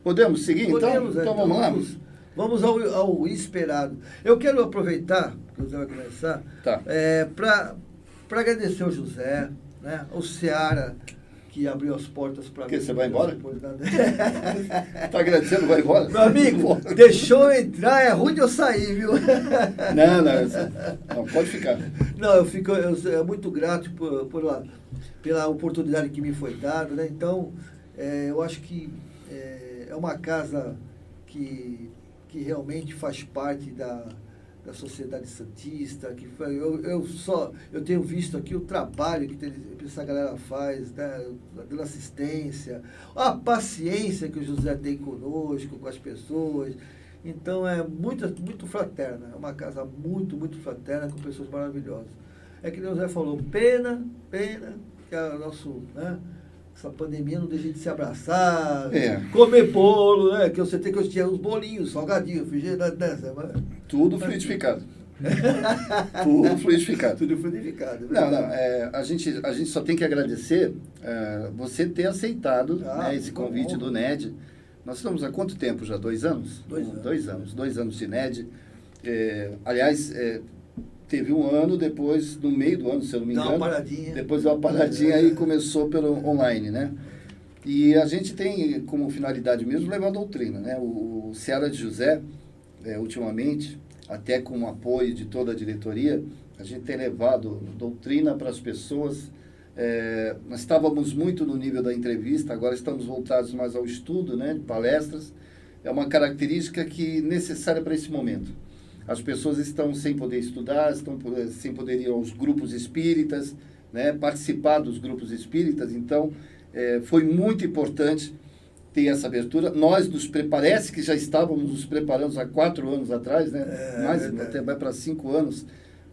Podemos seguir, Podemos, então vamos lá? Vamos ao esperado. Eu quero aproveitar, que você vai começar, Tá. para agradecer ao José, né, ao Seara, que abriu as portas para mim. Que você vai embora? Tá agradecendo, vai embora? Meu amigo, deixou eu entrar, é ruim de eu sair, viu? Não, pode ficar. Não, eu fico muito grato pela oportunidade que me foi dada, né? Então, eu acho que é uma casa que realmente faz parte da Sociedade Santista, eu tenho visto aqui o trabalho que essa galera faz, né, dando assistência, a paciência que o José tem conosco, com as pessoas. Então é muito fraterna, é uma casa muito, muito fraterna, com pessoas maravilhosas. É que o José falou, pena que essa pandemia não deixa de se abraçar, comer bolo, né? Que você tem que tinha uns bolinhos, salgadinhos, tudo fluidificado. Tudo fluidificado. Tudo fluidificado. A gente só tem que agradecer você ter aceitado esse convite do NED. Nós estamos há quanto tempo já? 2 anos? 2 anos. 2 anos de NED. Aliás, teve um ano depois, no meio do ano, se eu não me engano. Uma paradinha. Depois deu uma paradinha e começou pelo online, né? E a gente tem como finalidade mesmo levar a doutrina, né? O Seara de José, ultimamente, até com o apoio de toda a diretoria, a gente tem levado doutrina para as pessoas. Nós estávamos muito no nível da entrevista, agora estamos voltados mais ao estudo, né? De palestras. É uma característica necessária para esse momento. As pessoas estão sem poder estudar, estão sem poder ir aos grupos espíritas, né, participar dos grupos espíritas. Então, foi muito importante ter essa abertura. Nós parece que já estávamos nos preparando há 4 anos atrás, né? Até vai para 5 anos.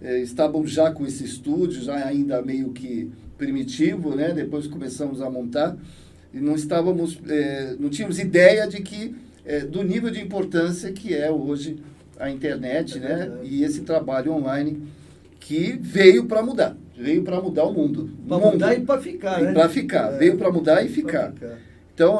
Estávamos já com esse estúdio, já ainda meio que primitivo, né? Depois começamos a montar e não tínhamos ideia do nível de importância que é hoje a internet, né? E esse trabalho online que veio para mudar. Veio para mudar o mundo. Para mudar e para ficar, né? Para ficar. Veio para mudar e ficar. Então,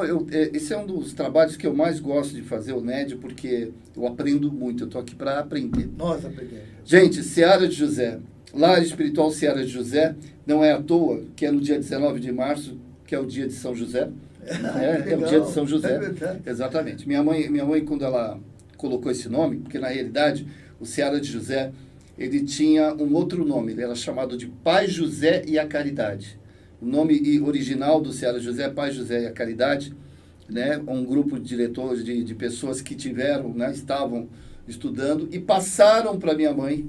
esse é um dos trabalhos que eu mais gosto de fazer, o NED, porque eu aprendo muito. Eu estou aqui para aprender. Nós aprendemos. Gente, Seara de José. Lar Espiritual Seara de José. Não é à toa que é no dia 19 de março, que é o dia de São José. É o dia de São José. Exatamente. Minha mãe, quando ela colocou esse nome, porque na realidade o Seara de José, ele tinha um outro nome, ele era chamado de Pai José e a Caridade. O nome original do Seara de José é Pai José e a Caridade, né? Um grupo de diretores, de pessoas que estavam estudando e passaram para minha mãe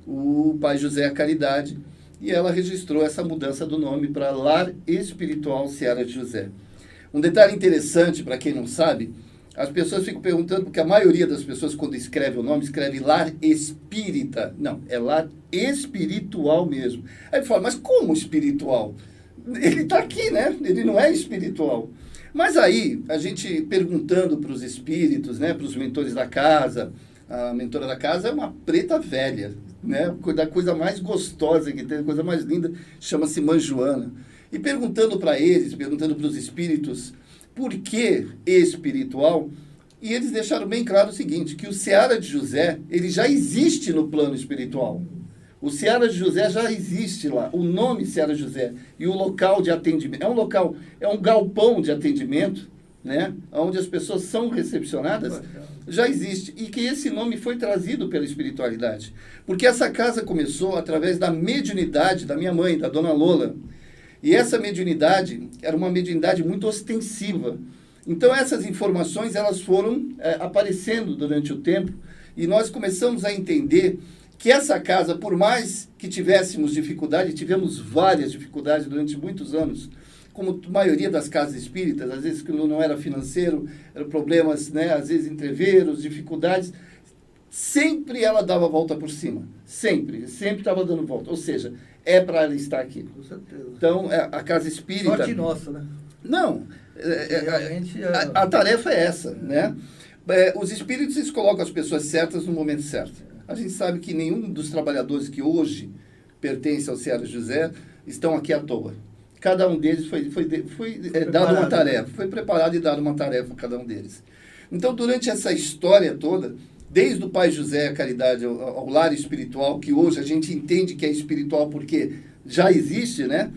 o Pai José e a Caridade, e ela registrou essa mudança do nome para Lar Espiritual Seara de José. Um detalhe interessante, para quem não sabe, as pessoas ficam perguntando, porque a maioria das pessoas, quando escreve o nome, escreve Lar Espírita. Não, é Lar Espiritual mesmo. Aí fala, mas como espiritual? Ele está aqui, né? Ele não é espiritual. Mas aí, a gente perguntando para os espíritos, né, para os mentores da casa, a mentora da casa é uma preta velha, né? Da coisa mais gostosa que tem, a coisa mais linda, chama-se Mãe Joana. E perguntando para eles, perguntando para os espíritos, por que espiritual? E eles deixaram bem claro o seguinte, que o Seara de José, ele já existe no plano espiritual. O Seara de José já existe lá, o nome Seara de José e o local de atendimento. É um galpão de atendimento, né? Onde as pessoas são recepcionadas, já existe. E que esse nome foi trazido pela espiritualidade. Porque essa casa começou através da mediunidade da minha mãe, da Dona Lola. E essa mediunidade era uma mediunidade muito ostensiva. Então, essas informações elas foram aparecendo durante o tempo e nós começamos a entender que essa casa, por mais que tivéssemos dificuldade, tivemos várias dificuldades durante muitos anos, como a maioria das casas espíritas, às vezes que não era financeiro, eram problemas, né, às vezes entreveros, dificuldades, sempre ela dava a volta por cima. Sempre estava dando volta. Ou seja, é para ela estar aqui. Com certeza. Então, a casa espírita... Sorte nossa, né? Não, a tarefa é essa, né? Os espíritos eles colocam as pessoas certas no momento certo. A gente sabe que nenhum dos trabalhadores que hoje pertencem ao Seara José estão aqui à toa. cada um deles foi dado uma tarefa, foi preparado e dado uma tarefa a cada um deles. Então, durante essa história toda, desde o Pai José, a caridade, ao lar espiritual, que hoje a gente entende que é espiritual porque já existe, né?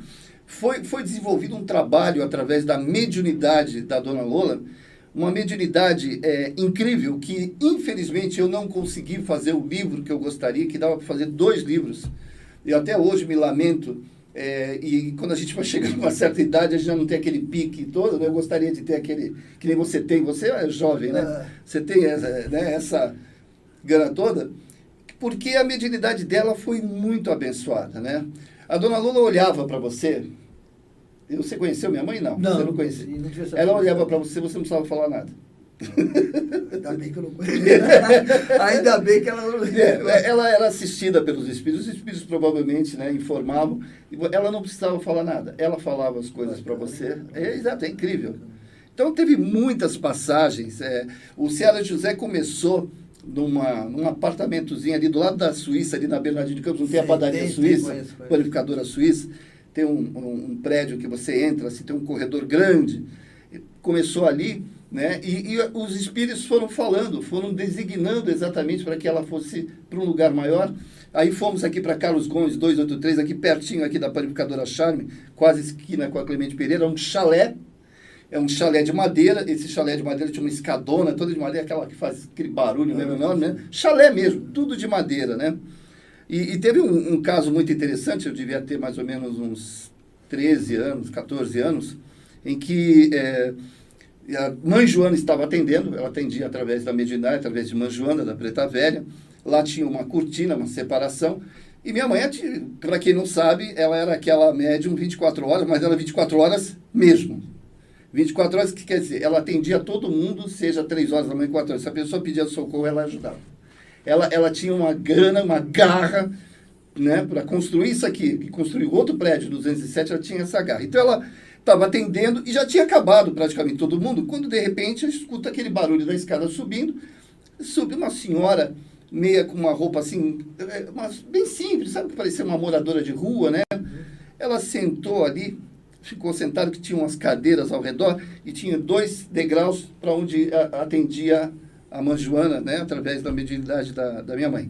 Foi desenvolvido um trabalho através da mediunidade da Dona Lola, uma mediunidade incrível, que infelizmente eu não consegui fazer o livro que eu gostaria, que dava para fazer 2 livros. Eu até hoje me lamento, e quando a gente vai chegando a uma certa idade, a gente já não tem aquele pique todo, né? Eu gostaria de ter aquele, que nem você tem, você é jovem, né? Você tem essa gana toda, porque a mediunidade dela foi muito abençoada, né? A Dona Lola olhava para você. Você conheceu minha mãe? Não. Você não conhecia. Ela olhava para você, você não precisava falar nada. Ainda bem que eu não conheço. Ainda bem que ela não... Ela era assistida pelos espíritos. Os espíritos provavelmente, né, informavam. Ela não precisava falar nada. Ela falava as coisas para você. Exato, é incrível. Então, teve muitas passagens. O Ceará José começou num apartamentozinho ali do lado da Suíça, ali na Bernardino de Campos, não tem a padaria suíça, panificadora suíça, tem um prédio que você entra, assim, tem um corredor grande. Começou ali, né? E os espíritos foram falando, foram designando exatamente para que ela fosse para um lugar maior. Aí fomos aqui para Carlos Gomes 283, aqui pertinho aqui da panificadora Charme, quase esquina com a Clemente Pereira, um chalé. É um chalé de madeira, esse chalé de madeira tinha uma escadona toda de madeira, aquela que faz aquele barulho mesmo enorme, né? Chalé mesmo, tudo de madeira, né? E teve um caso muito interessante, eu devia ter mais ou menos uns 13 anos, 14 anos, em que a mãe Joana estava atendendo, ela atendia através da mediunidade, através de mãe Joana, da Preta Velha, lá tinha uma cortina, uma separação, e minha mãe, para quem não sabe, ela era aquela médium 24 horas, mas era 24 horas mesmo. 24 horas, que quer dizer, ela atendia todo mundo, seja 3 horas da manhã, 4 horas. Se a pessoa pedia socorro, ela ajudava. Ela tinha uma gana, uma garra, né, para construir isso aqui, que construiu outro prédio, 207, ela tinha essa garra. Então, ela estava atendendo e já tinha acabado praticamente todo mundo, quando, de repente, escuta aquele barulho da escada subindo, sobe uma senhora, meia com uma roupa assim, bem simples, sabe, que parecia uma moradora de rua, né? Ela sentou ali, ficou sentado, que tinha umas cadeiras ao redor e tinha 2 degraus para onde atendia a mãe Joana, né, através da mediunidade da minha mãe.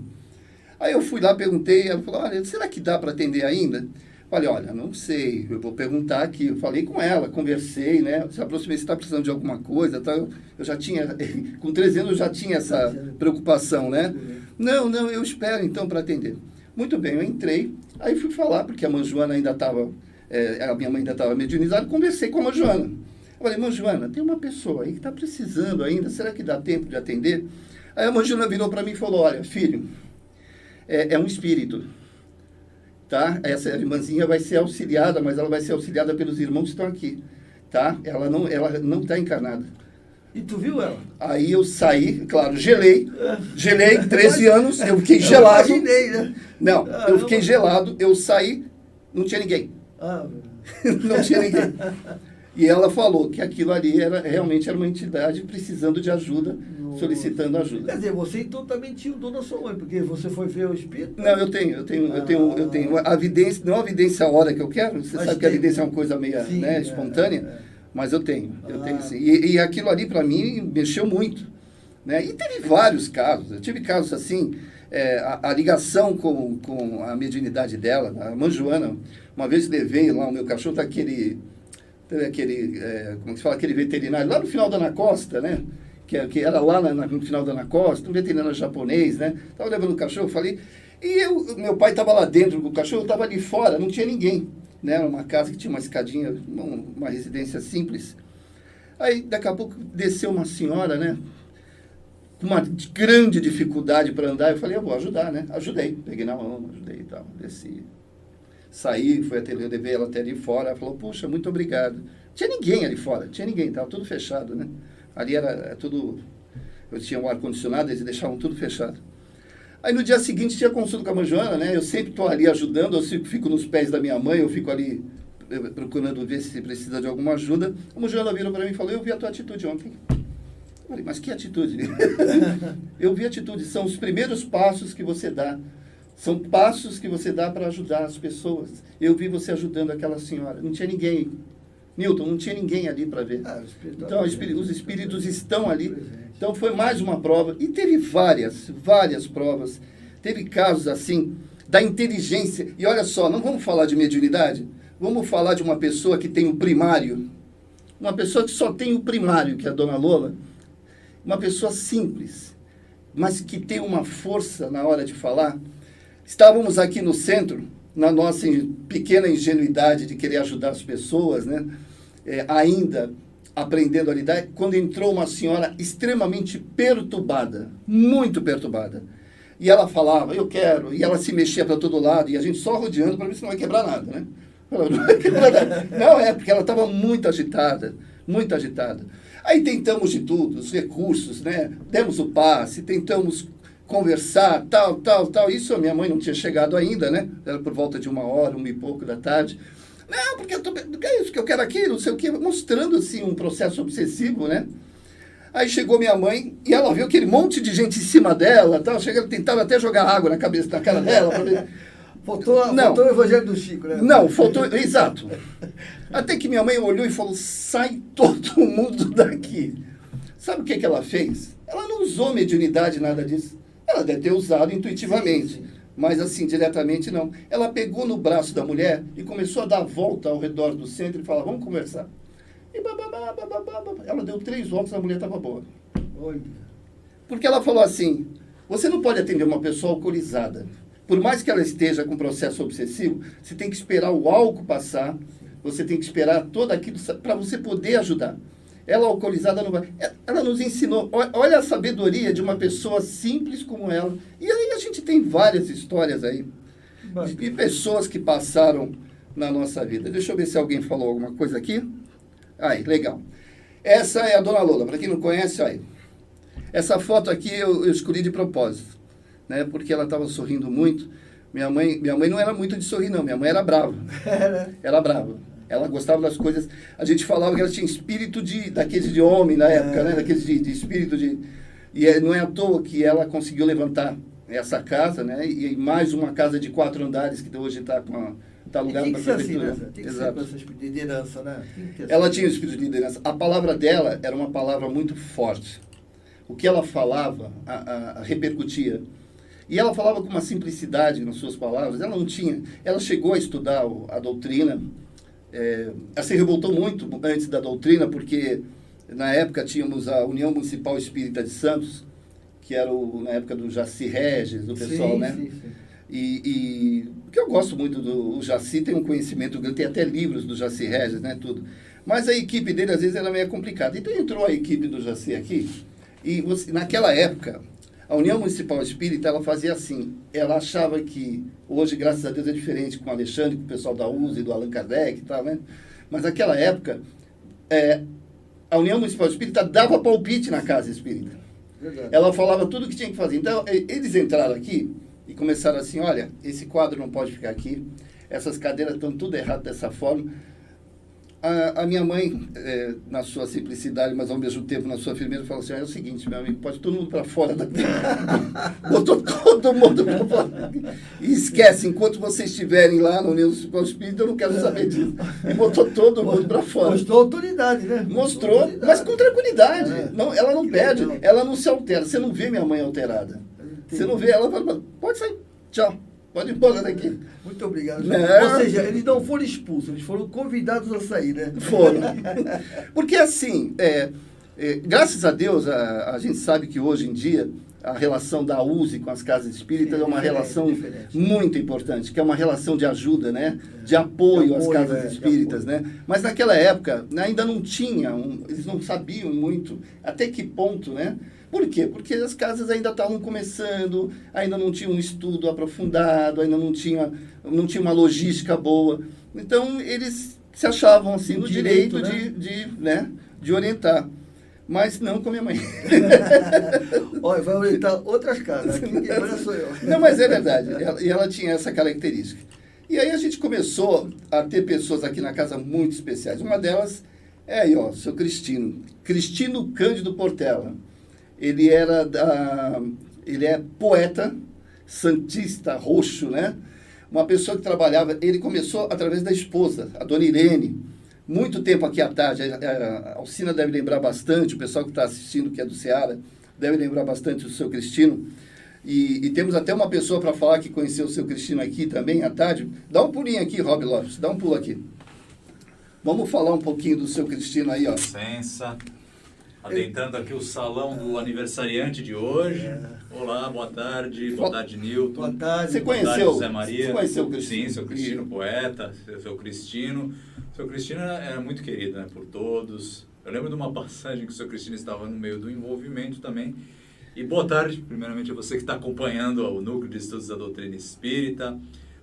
Aí eu fui lá, perguntei, ela falou, olha, será que dá para atender ainda? Falei, olha, não sei, eu vou perguntar aqui. Eu falei com ela, conversei, né, se aproximei, se está precisando de alguma coisa, tá? Eu já tinha, com 13 anos eu já tinha essa preocupação, né? Não, eu espero então para atender. Muito bem, eu entrei, aí fui falar, porque a mãe Joana ainda estava... a minha mãe ainda estava mediunizada, conversei com a mãe Joana. Eu falei, mãe Joana, tem uma pessoa aí que está precisando ainda, será que dá tempo de atender? Aí a mãe Joana virou para mim e falou, olha, filho, é um espírito, tá? Essa irmãzinha vai ser auxiliada, mas ela vai ser auxiliada pelos irmãos que estão aqui, tá? Ela não está encarnada. E tu viu ela? Aí eu saí, claro, gelei, 13 anos, eu fiquei gelado. Eu imaginei, né? Não, eu fiquei gelado, eu saí, não tinha ninguém. Não tinha ninguém. E ela falou que aquilo ali realmente era uma entidade precisando de ajuda, solicitando ajuda. Quer dizer, você então também tinha o dom da sua mãe, porque você foi ver o espírito? Não, eu tenho a evidência, não a evidência a hora que eu quero, você sabe que a evidência é uma coisa meio espontânea, mas eu tenho sim. E aquilo ali para mim mexeu muito, né? E teve vários casos, eu tive casos assim, a ligação com a mediunidade dela, a mãe Joana. Uma vez levei lá o meu cachorro, aquele como se fala, aquele veterinário, lá no final da Ana Costa, né? Que era lá no final da Ana Costa, um veterinário japonês, né? Estava levando o cachorro, falei... E meu pai estava lá dentro com o cachorro, eu estava ali fora, não tinha ninguém, né? Era uma casa que tinha uma escadinha, uma residência simples. Aí, daqui a pouco, desceu uma senhora, né? Com uma grande dificuldade para andar. Eu falei, eu vou ajudar, né? Ajudei. Peguei na mão, ajudei e tal, desci. Saí, fui atender, levei ela até ali fora. Ela falou, poxa, muito obrigado. Tinha ninguém ali fora, estava tudo fechado, né? Ali era tudo... Eu tinha um ar-condicionado, eles deixavam tudo fechado. Aí no dia seguinte tinha consulta com a mãe Joana, né? Eu sempre estou ali ajudando, eu fico nos pés da minha mãe, eu fico ali procurando ver se precisa de alguma ajuda. A mãe Joana virou para mim e falou, eu vi a tua atitude ontem. Eu falei, mas que atitude? Eu vi a atitude, são os primeiros passos que você dá São passos que você dá para ajudar as pessoas. Eu vi você ajudando aquela senhora. Não tinha ninguém. Newton, não tinha ninguém ali para ver. Então, os espíritos estão ali. Então, foi mais uma prova. E teve várias provas. Teve casos assim, da inteligência. E olha só, não vamos falar de mediunidade? Vamos falar de uma pessoa que tem o primário. Uma pessoa que só tem o primário, que é a dona Lola. Uma pessoa simples, mas que tem uma força na hora de falar. Estávamos aqui no centro, na nossa pequena ingenuidade de querer ajudar as pessoas, né? Ainda aprendendo a lidar, quando entrou uma senhora extremamente perturbada, muito perturbada. E ela falava, eu quero, e ela se mexia para todo lado, e a gente só rodeando para ver se não vai quebrar nada, né? Não vai quebrar nada. Não, porque ela estava muito agitada, muito agitada. Aí tentamos de tudo, os recursos, né? Demos o passe, tentamos conversar, tal. Isso a minha mãe não tinha chegado ainda, né? Era por volta de 1h, 1 e pouco da tarde. Não, porque é isso que eu quero aqui, não sei o quê, mostrando assim um processo obsessivo, né? Aí chegou minha mãe e ela viu aquele monte de gente em cima dela, tal, tentaram até jogar água na cara dela. Pra ver. Faltou o Evangelho do Chico, né? Não, faltou, exato. Até que minha mãe olhou e falou, sai todo mundo daqui. Sabe o que ela fez? Ela não usou mediunidade, nada disso. Ela deve ter usado intuitivamente. Sim. Mas assim, diretamente não. Ela pegou no braço da mulher e começou a dar a volta ao redor do centro e falar, vamos conversar. E ela deu 3 voltas e a mulher estava boa. Oi. Porque ela falou assim, você não pode atender uma pessoa alcoolizada. Por mais que ela esteja com processo obsessivo, você tem que esperar o álcool passar, você tem que esperar todo aquilo para você poder ajudar. Ela alcoolizada não vai. Ela nos ensinou. Olha a sabedoria de uma pessoa simples como ela. E aí a gente tem várias histórias aí. De pessoas que passaram na nossa vida. Deixa eu ver se alguém falou alguma coisa aqui. Aí, legal. Essa é a Dona Lola. Para quem não conhece, aí. Essa foto aqui eu escolhi de propósito, né? Porque ela estava sorrindo muito. Minha mãe não era muito de sorrir, não. Minha mãe era brava. Era brava. Ela gostava das coisas. A gente falava que ela tinha espírito daqueles de homem na época, né? Daqueles de espírito de... E não é à toa que ela conseguiu levantar essa casa, né? E mais uma casa de 4 andares que hoje está alugada para a prefeitura. Assim, né? Tem que ser com esse espírito de liderança, né? Ela tinha o espírito de liderança. A palavra dela era uma palavra muito forte. O que ela falava, repercutia. E ela falava com uma simplicidade nas suas palavras. Ela não tinha... Ela chegou a estudar a doutrina. Ela se revoltou muito antes da doutrina, porque na época tínhamos a União Municipal Espírita de Santos, que era na época do Jaci Regis, do pessoal, sim, né? Sim. E que eu gosto muito o Jaci, tem um conhecimento grande, tem até livros do Jaci Regis, né? Tudo. Mas a equipe dele, às vezes, era meio complicada. Então entrou a equipe do Jaci aqui, e naquela época, a União Municipal Espírita, ela fazia assim, ela achava que, hoje, graças a Deus, é diferente com o Alexandre, com o pessoal da USE, do Allan Kardec e tal, né? Mas naquela época, a União Municipal Espírita dava palpite na casa espírita. Verdade. Ela falava tudo o que tinha que fazer. Então, eles entraram aqui e começaram assim, olha, esse quadro não pode ficar aqui, essas cadeiras estão tudo errado dessa forma. A minha mãe, na sua simplicidade, mas ao mesmo tempo na sua firmeza, falou assim, é o seguinte, meu amigo, pode todo mundo para fora daqui. Botou todo mundo para fora. E esquece, enquanto vocês estiverem lá no União Municipal Espírita, eu não quero saber disso. E botou todo mundo para fora. Mostrou autoridade, né? Mostrou, autoridade. Mas com tranquilidade. Não, ela não perde, ela não se altera. Você não vê minha mãe alterada. Você não vê, ela fala, pode sair, tchau. Pode ir embora daqui. Muito obrigado. Ou seja, eles não foram expulsos, eles foram convidados a sair, né? Foram. Porque assim, graças a Deus, a gente sabe que hoje em dia a relação da USE com as casas espíritas é uma relação muito importante, que é uma relação de ajuda, né? De apoio às casas espíritas, né? Mas naquela época ainda não tinha, eles não sabiam muito até que ponto, né? Por quê? Porque as casas ainda estavam começando, ainda não tinha um estudo aprofundado, ainda não tinha uma logística boa. Então, eles se achavam assim no direito, né? de orientar. Mas não com a minha mãe. Olha, vai orientar outras casas. Aqui agora sou eu. Não, mas é verdade. E ela tinha essa característica. E aí a gente começou a ter pessoas aqui na casa muito especiais. Uma delas é aí, ó, seu Cristino Cândido Portela. Ele é poeta, santista, roxo, né? Uma pessoa que trabalhava, ele começou através da esposa, a dona Irene, muito tempo aqui à tarde, a Alcina deve lembrar bastante, o pessoal que está assistindo, que é do Seara, deve lembrar bastante do seu Cristino, e temos até uma pessoa para falar que conheceu o seu Cristino aqui também à tarde. Dá um pulinho aqui, Rob Lopes, dá um pulo aqui. Vamos falar um pouquinho do seu Cristino aí, ó. Licença. Adentrando aqui o salão do aniversariante de hoje. Olá, boa tarde, Nilton. Boa tarde. Você Boa tarde, conheceu, José Maria. Você conheceu o Cristino? Sim, seu Cristino poeta, seu Cristino. Seu Cristino era muito querido, né, por todos. Eu lembro de uma passagem que o seu Cristino estava no meio do envolvimento também. E boa tarde, primeiramente a você que está acompanhando o Núcleo de Estudos da Doutrina Espírita.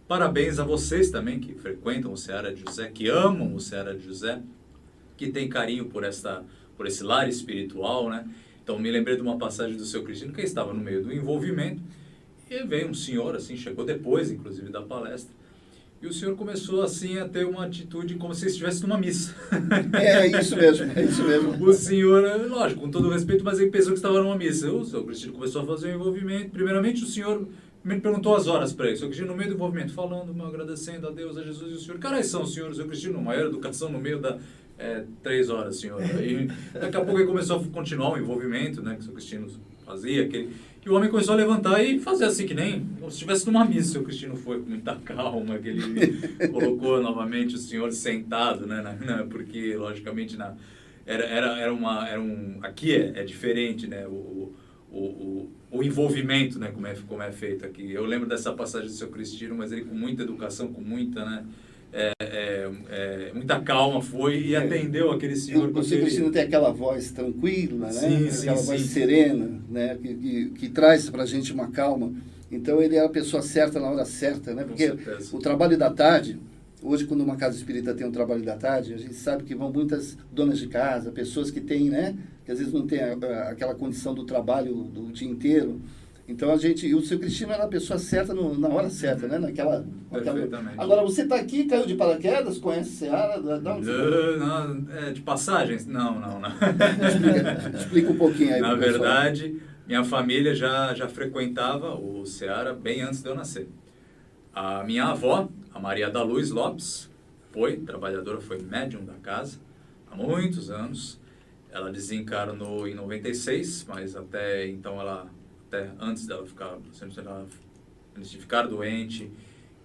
Parabéns a vocês também que frequentam o Seara de José, que amam o Seara de José, que tem carinho por esse lar espiritual, né? Então me lembrei de uma passagem do seu Cristino que estava no meio do envolvimento e veio um senhor, assim, chegou depois, inclusive, da palestra, e o senhor começou, assim, a ter uma atitude como se estivesse numa missa. É isso mesmo, é isso mesmo. O senhor, lógico, com todo o respeito, mas ele pensou que estava numa missa. O seu Cristino começou a fazer o envolvimento. Primeiramente, o senhor me perguntou as horas para ele. O seu Cristino, no meio do envolvimento, falando, agradecendo a Deus, a Jesus e o senhor. Que horas são, senhor? O seu Cristino, maior educação no meio da... 3 horas, senhor. Aí, daqui a pouco ele começou a continuar o envolvimento, né, que o seu Cristino fazia, e o homem começou a levantar e fazer assim que nem se estivesse numa missa. O seu Cristino foi com muita calma, que ele colocou novamente o senhor sentado, né, porque logicamente aqui é diferente, né, o envolvimento, né, como é feito aqui. Eu lembro dessa passagem do seu Cristino, mas ele com muita educação, com muita, né, muita calma foi e atendeu aquele senhor. O seu Cristino tem aquela voz tranquila, né? Sim, aquela voz serena, né? Que traz para a gente uma calma. Então ele é a pessoa certa na hora certa, né? Porque o trabalho da tarde, hoje quando uma casa espírita tem um trabalho da tarde, a gente sabe que vão muitas donas de casa, pessoas que têm, né? Que às vezes não tem aquela condição do trabalho do dia inteiro. Então e o seu Cristino era a pessoa certa na hora certa, né? Naquela... Agora, você está aqui, caiu de paraquedas, conhece Seara? Não, de passagens? Não. Explica um pouquinho aí. Na verdade, minha família já frequentava o Seara bem antes de eu nascer. A minha avó, a Maria da Luz Lopes, foi trabalhadora, foi médium da casa há muitos anos. Ela desencarnou em 96, mas até então até antes dela antes de ficar doente,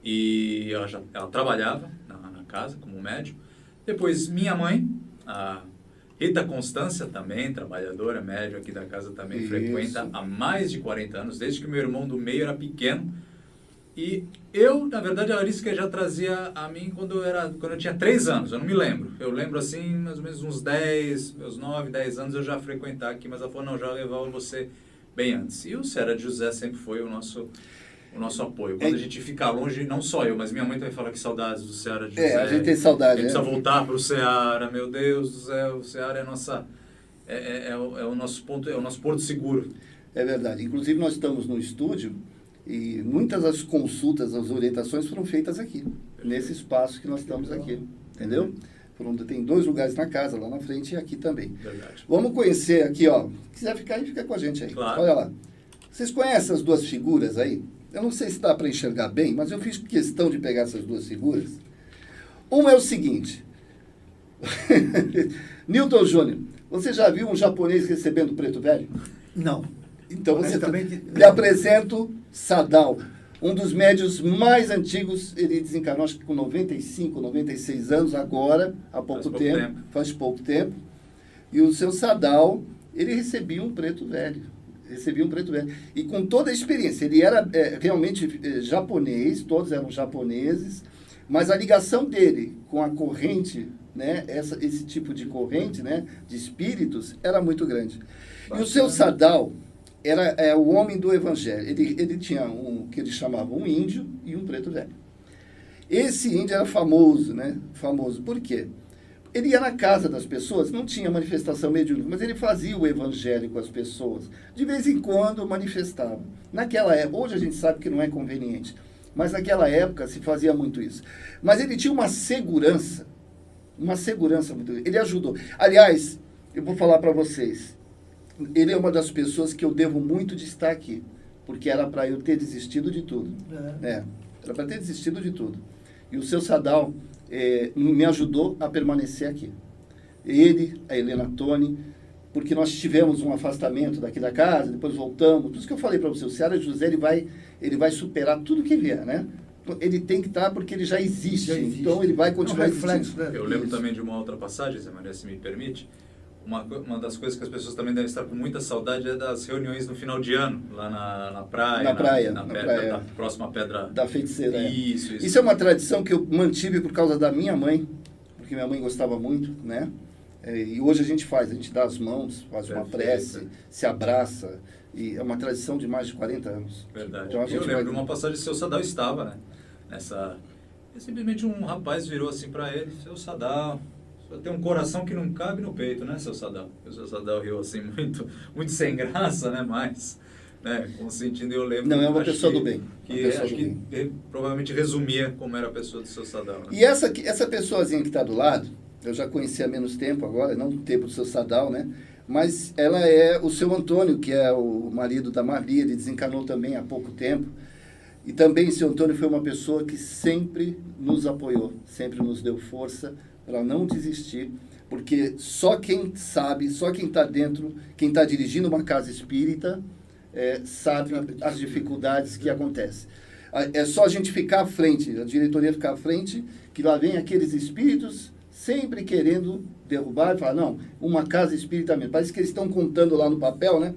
e ela trabalhava na casa como médium. Depois minha mãe, a Rita Constância, também trabalhadora, médium aqui da casa, também Isso. frequenta há mais de 40 anos, desde que meu irmão do meio era pequeno. E eu, na verdade, a Arísca já trazia a mim quando eu tinha 3 anos, eu não me lembro. Eu lembro assim, mais ou menos uns 9, 10 anos eu já frequentar aqui, mas ela falou, não, já levava você bem antes. E o Seara de José sempre foi o nosso apoio. Quando a gente fica longe, não só eu, mas minha mãe também fala que saudades do Seara de José. A gente tem saudade. A gente precisa voltar para o Seara, meu Deus do céu, o Seara é o nosso ponto, é o nosso porto seguro. É verdade. Inclusive nós estamos no estúdio e muitas das consultas, as orientações foram feitas aqui, nesse espaço que nós estamos aqui, entendeu? Tem 2 lugares na casa, lá na frente e aqui também. Verdade. Vamos conhecer aqui, ó. Se quiser ficar aí, fica com a gente aí. Claro. Olha lá. Vocês conhecem as 2 figuras aí? Eu não sei se dá para enxergar bem, mas eu fiz questão de pegar essas 2 figuras. Uma é o seguinte. Newton Júnior, você já viu um japonês recebendo preto velho? Não. Então lhe apresento Sadao, um dos médios mais antigos. Ele desencarnou acho que com 95, 96 anos agora, faz pouco tempo. E o seu Sadao, ele recebia um preto velho. E com toda a experiência, ele era realmente japonês, todos eram japoneses, mas a ligação dele com a corrente, né, esse tipo de corrente, né, de espíritos, era muito grande. Bacana. E o seu Sadao era o homem do evangelho. Ele tinha um que eles chamavam um índio e um preto velho. Esse índio era famoso, né? Famoso. Por quê? Ele ia na casa das pessoas, não tinha manifestação mediúnica, mas ele fazia o evangelho com as pessoas. De vez em quando manifestava. Naquela época, hoje a gente sabe que não é conveniente, mas naquela época se fazia muito isso. Mas ele tinha uma segurança muito grande. Ele ajudou. Aliás, eu vou falar para vocês, ele é uma das pessoas que eu devo muito de estar aqui. porque era para eu ter desistido de tudo. Era para ter desistido de tudo. E o seu Sadal me ajudou a permanecer aqui. Ele, a Helena Toni, porque nós tivemos um afastamento daqui da casa, depois voltamos. Por isso que eu falei para você, o Seara José ele vai superar tudo que vier, né? Ele tem que estar porque ele já existe. Então ele vai continuar reflexo, né? Eu lembro também de uma outra passagem, Zé Maria, se me permite. Uma das coisas que as pessoas também devem estar com muita saudade é das reuniões no final de ano, lá na praia. Na praia. Da próxima pedra. Da feiticeira. Isso. Isso é uma tradição que eu mantive por causa da minha mãe, porque minha mãe gostava muito, né? E hoje a gente dá as mãos, faz uma prece, se abraça. E é uma tradição de mais de 40 anos. Verdade. Então, eu lembro de uma passagem que o seu Sadal estava, né? E simplesmente um rapaz virou assim para ele, seu Sadal, só tem um coração que não cabe no peito, né, seu Sadal? O seu Sadal riu assim, muito sem graça, né? Mas, né, consentindo, eu lembro... Não, é uma pessoa do bem. Que provavelmente resumia como era a pessoa do seu Sadal. Né? E essa pessoazinha que está do lado, eu já conheci há menos tempo agora, não o tempo do seu Sadal, né? Mas ela é o seu Antônio, que é o marido da Marli, ele desencanou também há pouco tempo. E também o seu Antônio foi uma pessoa que sempre nos apoiou, sempre nos deu força para não desistir, porque só quem sabe, só quem está dentro, quem está dirigindo uma casa espírita, sabe as dificuldades que acontecem. É só a gente ficar à frente, a diretoria ficar à frente, que lá vem aqueles espíritos sempre querendo derrubar e falar, não, uma casa espírita mesmo. Parece que eles estão contando lá no papel, né?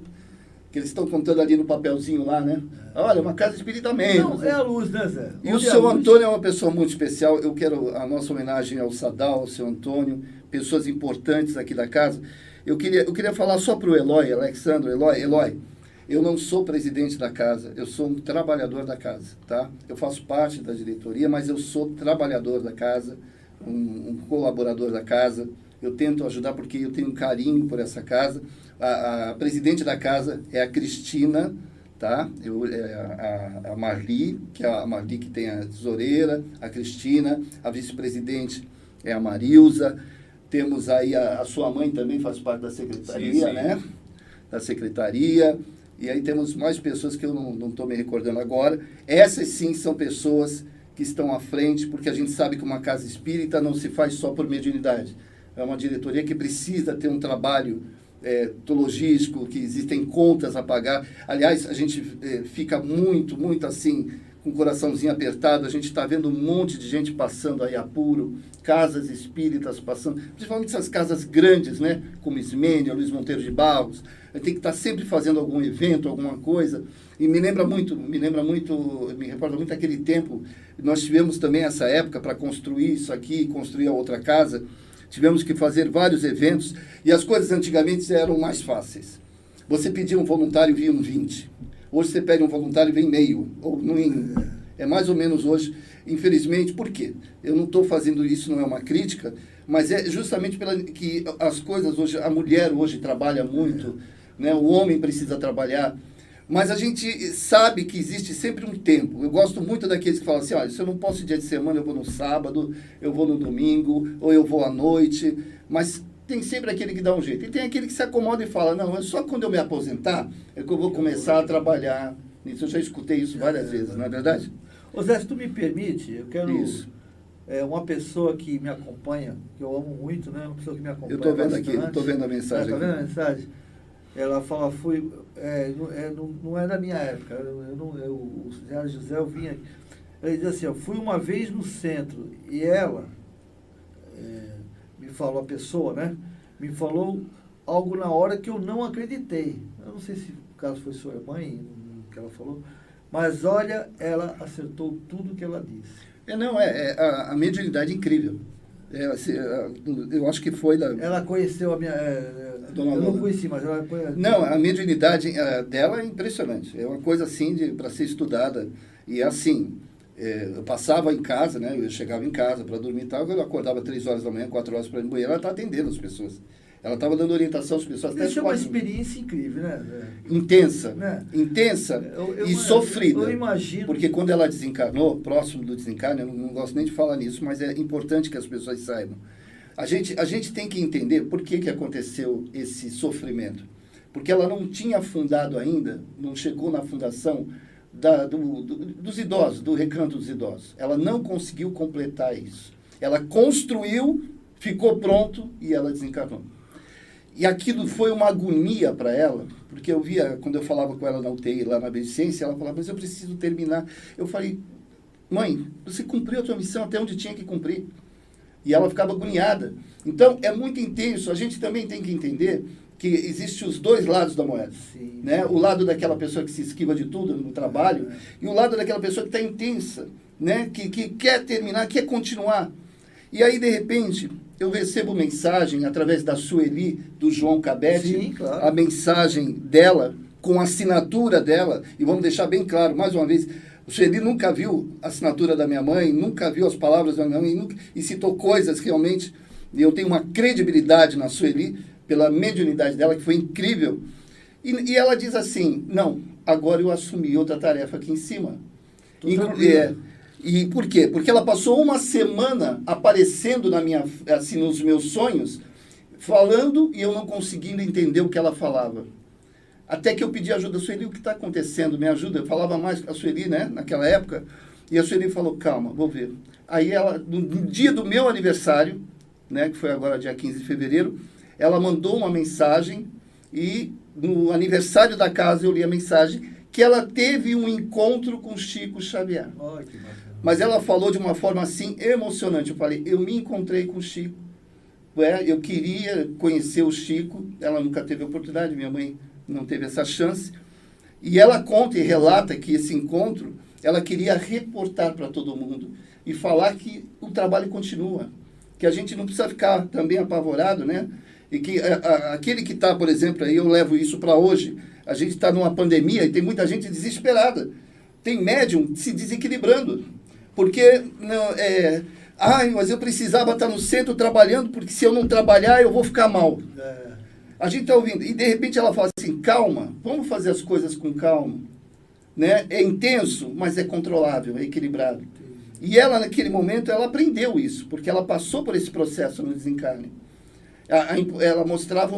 Que eles estão contando ali no papelzinho lá, né? Olha, uma casa espírita mesmo. Não, é a luz, né, Zé? E o seu Antônio é uma pessoa muito especial. Eu quero a nossa homenagem ao Sadal, ao seu Antônio, pessoas importantes aqui da casa. Eu queria falar só para o Eloy, Alexandre, Eloy, eu não sou presidente da casa, eu sou um trabalhador da casa, tá? Eu faço parte da diretoria, mas eu sou trabalhador da casa, um colaborador da casa. Eu tento ajudar porque eu tenho um carinho por essa casa. A presidente da casa é a Cristina, tá? A Marli, que é a Marli que tem a tesoureira, a Cristina, a vice-presidente é a Marilza. Temos aí a sua mãe também faz parte da secretaria, sim. Né? Da secretaria. E aí temos mais pessoas que eu não estou me recordando agora. Essas sim são pessoas que estão à frente, porque a gente sabe que uma casa espírita não se faz só por mediunidade. É uma diretoria que precisa ter um trabalho logístico, que existem contas a pagar. Aliás, a gente fica muito assim, com o coraçãozinho apertado. A gente está vendo um monte de gente passando aí apuro, casas espíritas passando, principalmente essas casas grandes, né? Como Ismênia, Luiz Monteiro de Barros. A gente tem que estar sempre fazendo algum evento, alguma coisa. E me recorda muito aquele tempo. Nós tivemos também essa época para construir isso aqui, construir a outra casa. Tivemos que fazer vários eventos e as coisas antigamente eram mais fáceis. Você pedia um voluntário, vinham 20. Hoje você pede um voluntário e vem meio. É mais ou menos hoje, infelizmente. Por quê? Eu não estou fazendo isso, não é uma crítica, mas é justamente que as coisas hoje, a mulher hoje trabalha muito, né? O homem precisa trabalhar. Mas a gente sabe que existe sempre um tempo. Eu gosto muito daqueles que falam assim, olha, se eu não posso dia de semana, eu vou no sábado, eu vou no domingo, ou eu vou à noite. Mas tem sempre aquele que dá um jeito. E tem aquele que se acomoda e fala, não, é só quando eu me aposentar é que eu vou começar a trabalhar nisso. Eu já escutei isso várias vezes, não é verdade? Ô Zé, se tu me permite, eu quero... Isso. Uma pessoa que me acompanha, que eu amo muito, né? Uma pessoa que me acompanha. Eu estou vendo aqui, estou vendo a mensagem. Está vendo a mensagem? Ela fala, não é da minha época, o Zé José, eu vinha, ele diz assim, eu fui uma vez no centro, e ela, me falou, a pessoa, né, me falou algo na hora que eu não acreditei, eu não sei se o caso foi sua mãe, que ela falou, mas olha, ela acertou tudo que ela disse. A mediunidade é incrível. Eu acho que foi da... Ela conheceu a minha... eu não conheci, mas ela... Não, a mediunidade dela é impressionante. É uma coisa assim para ser estudada. E assim, eu passava em casa, né? Eu chegava em casa para dormir e tal. Eu acordava 3 horas da manhã, 4 horas para ir no banheiro. Ela está atendendo as pessoas. Ela estava dando orientação às pessoas. Isso é uma experiência incrível, né? Intensa. Né? Intensa e sofrida. Eu imagino. Porque quando ela desencarnou, próximo do desencarne, eu não gosto nem de falar nisso, mas é importante que as pessoas saibam. A gente tem que entender por que aconteceu esse sofrimento. porque ela não tinha fundado ainda, não chegou na fundação dos idosos, do Recanto dos Idosos. Ela não conseguiu completar isso. Ela construiu, ficou pronto e ela desencarnou. E aquilo foi uma agonia para ela, porque eu via, quando eu falava com ela na UTI, lá na Beneficência, ela falava, mas eu preciso terminar. Eu falei, mãe, você cumpriu a tua missão até onde tinha que cumprir. E ela ficava agoniada. Então, é muito intenso. A gente também tem que entender que existem os dois lados da moeda. Sim. Né? O lado daquela pessoa que se esquiva de tudo no trabalho e o lado daquela pessoa que está intensa, né? que quer terminar, quer continuar. E aí, de repente, eu recebo mensagem através da Sueli, do João Cabete, Sim, claro. a mensagem dela, com a assinatura dela, e vamos deixar bem claro, mais uma vez, o Sueli nunca viu a assinatura da minha mãe, nunca viu as palavras da minha mãe, e citou coisas realmente, e eu tenho uma credibilidade na Sueli, pela mediunidade dela, que foi incrível. E ela diz assim, não, agora eu assumi outra tarefa aqui em cima. E por quê? Porque ela passou uma semana aparecendo nos meus sonhos, falando e eu não conseguindo entender o que ela falava. Até que eu pedi ajuda, Sueli, o que está acontecendo? Me ajuda. Eu falava mais com a Sueli, né, naquela época, e a Sueli falou, calma, vou ver. Aí ela, no dia do meu aniversário, né, que foi agora dia 15 de fevereiro, ela mandou uma mensagem e no aniversário da casa eu li a mensagem que ela teve um encontro com Chico Xavier. Oh, que bacana. Mas ela falou de uma forma assim emocionante. Eu falei, eu me encontrei com o Chico. Eu queria conhecer o Chico. Ela nunca teve oportunidade, minha mãe não teve essa chance. E ela conta e relata que esse encontro, ela queria reportar para todo mundo e falar que o trabalho continua. Que a gente não precisa ficar também apavorado, né? E que aquele que está, por exemplo, aí eu levo isso para hoje, a gente está numa pandemia e tem muita gente desesperada. Tem médium se desequilibrando. Porque, mas eu precisava estar no centro trabalhando, porque se eu não trabalhar eu vou ficar mal. A gente está ouvindo. E de repente ela fala assim, calma, vamos fazer as coisas com calma. Né? É intenso, mas é controlável, é equilibrado. E ela, naquele momento, ela aprendeu isso, porque ela passou por esse processo no desencarne. Ela mostrava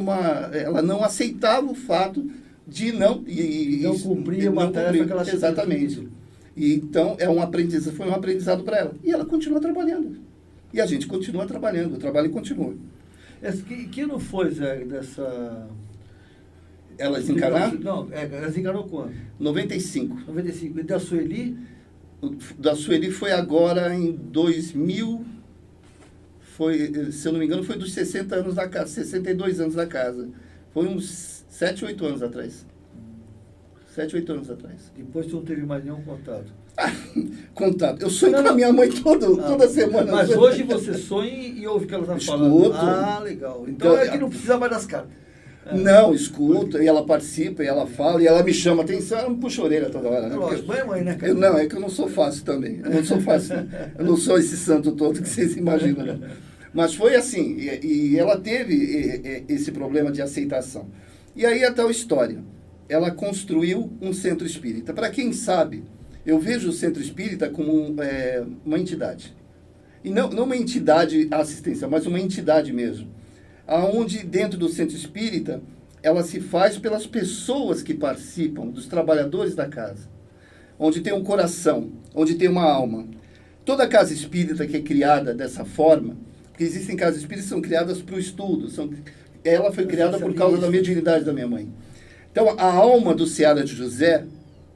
ela não aceitava o fato de não cumprir uma tarefa que ela tinha. Exatamente. E então foi um aprendizado para ela. E ela continua trabalhando. E a gente continua trabalhando, o trabalho continua. Que não foi, Zé, dessa... Ela desencarnar? Não, ela desencarnou quando? 95. 95. E da Sueli? Da Sueli foi agora em 2000... se eu não me engano, foi dos 60 anos da casa, 62 anos da casa. Foi uns 7, 8 anos atrás. 7, 8 anos atrás. Depois tu não teve mais nenhum contato? Contato. Eu sonho com a minha mãe toda semana. Mas hoje você sonha e ouve o que ela está falando. Escuto. Legal. Então é que não precisa mais das cartas. Não, escuta, e ela participa, e ela fala, e ela me chama atenção, ela me puxa a orelha toda hora. Né? Lógico, mãe, né, cara? Não, é que eu não sou fácil também. Eu não sou fácil. Eu não sou esse santo todo que vocês imaginam, né? Mas foi assim, e ela teve esse problema de aceitação. E aí a tal história. Ela construiu um centro espírita. Para quem sabe, eu vejo o centro espírita como uma entidade. E não uma entidade assistencial, mas uma entidade mesmo. Onde dentro do centro espírita, ela se faz pelas pessoas que participam, dos trabalhadores da casa. Onde tem um coração, onde tem uma alma. Toda casa espírita que é criada dessa forma, porque existem casas espíritas que são criadas para o estudo, ela foi criada por causa da mediunidade da minha mãe. Então, a alma do Seara de José